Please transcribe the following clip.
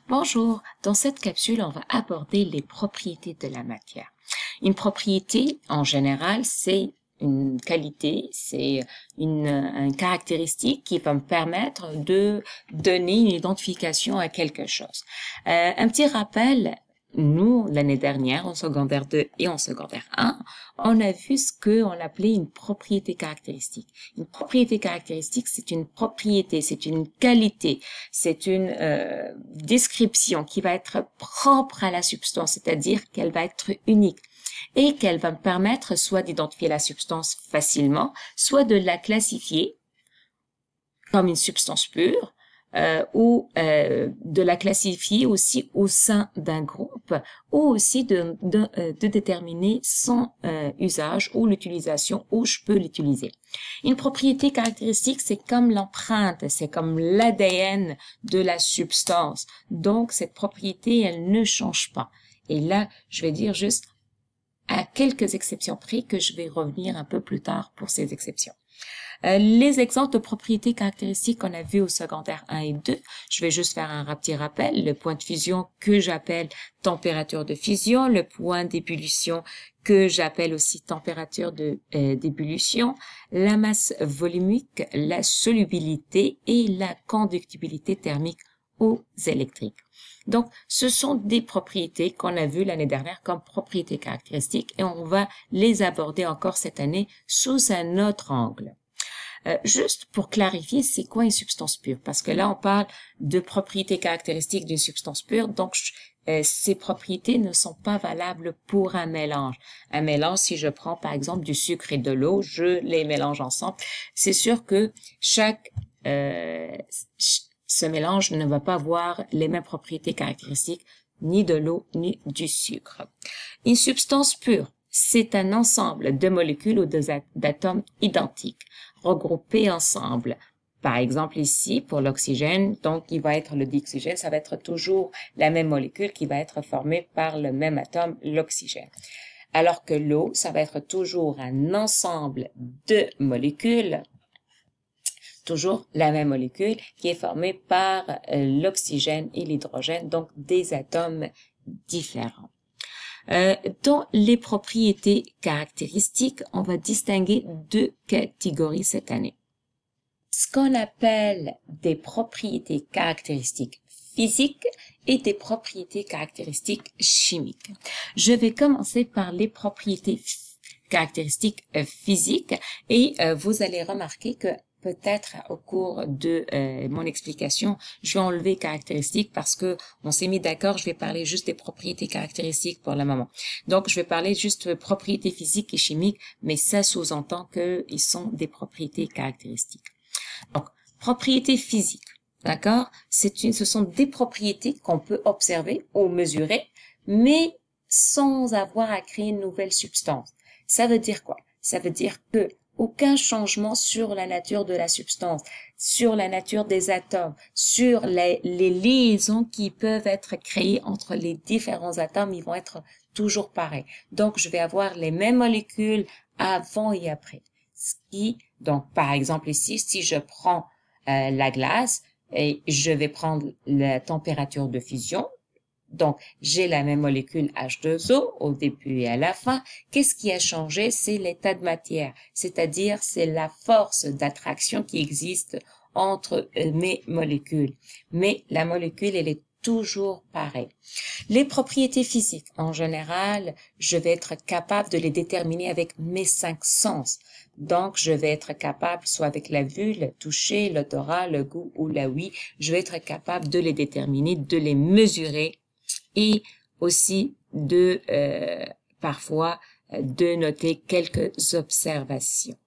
Bonjour, dans cette capsule, on va aborder les propriétés de la matière. Une propriété, en général, c'est une qualité, c'est une caractéristique qui va me permettre de donner une identification à quelque chose. Un petit rappel, nous, l'année dernière, en secondaire 2 et en secondaire 1, on a vu ce qu'on appelait une propriété caractéristique. Une propriété caractéristique, c'est une propriété, c'est une qualité, c'est une description qui va être propre à la substance, c'est-à-dire qu'elle va être unique et qu'elle va me permettre soit d'identifier la substance facilement, soit de la classifier comme une substance pure, ou de la classifier aussi au sein d'un groupe, ou aussi de déterminer son usage ou l'utilisation, où je peux l'utiliser. Une propriété caractéristique, c'est comme l'empreinte, c'est comme l'ADN de la substance. Donc, cette propriété, elle ne change pas. Et là, je vais dire juste à quelques exceptions près que je vais revenir un peu plus tard pour ces exceptions. Les exemples de propriétés caractéristiques qu'on a vus au secondaire 1 et 2, je vais juste faire un petit rappel. Le point de fusion que j'appelle température de fusion, le point d'ébullition que j'appelle aussi température d'ébullition, la masse volumique, la solubilité et la conductibilité thermique aux électriques. Donc, ce sont des propriétés qu'on a vues l'année dernière comme propriétés caractéristiques et on va les aborder encore cette année sous un autre angle. Juste pour clarifier, c'est quoi une substance pure? Parce que là, on parle de propriétés caractéristiques d'une substance pure, donc ces propriétés ne sont pas valables pour un mélange. Un mélange, si je prends par exemple du sucre et de l'eau, je les mélange ensemble, c'est sûr que ce mélange ne va pas avoir les mêmes propriétés caractéristiques ni de l'eau ni du sucre. Une substance pure, c'est un ensemble de molécules ou d'atomes identiques, regroupés ensemble. Par exemple ici, pour l'oxygène, donc il va être le dioxygène, ça va être toujours la même molécule qui va être formée par le même atome, l'oxygène. Alors que l'eau, ça va être toujours un ensemble de molécules, toujours la même molécule qui est formée par l'oxygène et l'hydrogène, donc des atomes différents. Dans les propriétés caractéristiques, on va distinguer deux catégories cette année. Ce qu'on appelle des propriétés caractéristiques physiques et des propriétés caractéristiques chimiques. Je vais commencer par les propriétés caractéristiques physiques et vous allez remarquer que peut-être au cours de mon explication, je vais enlever caractéristiques parce que on s'est mis d'accord, je vais parler juste des propriétés caractéristiques pour le moment. Donc, je vais parler juste de propriétés physiques et chimiques, mais ça sous-entend qu'ils sont des propriétés caractéristiques. Donc, propriétés physiques, d'accord? Ce sont des propriétés qu'on peut observer ou mesurer, mais sans avoir à créer une nouvelle substance. Ça veut dire quoi? Ça veut dire que aucun changement sur la nature de la substance, sur la nature des atomes, sur les liaisons qui peuvent être créées entre les différents atomes, ils vont être toujours pareils. Donc, je vais avoir les mêmes molécules avant et après. Donc, par exemple ici, si je prends la glace et je vais prendre la température de fusion, donc, j'ai la même molécule H2O au début et à la fin. Qu'est-ce qui a changé? C'est l'état de matière, c'est-à-dire c'est la force d'attraction qui existe entre mes molécules. Mais la molécule, elle est toujours pareille. Les propriétés physiques, en général, je vais être capable de les déterminer avec mes 5 sens. Donc, je vais être capable, soit avec la vue, le toucher, l'odorat, le goût ou la ouïe, je vais être capable de les déterminer, de les mesurer et aussi de parfois de noter quelques observations.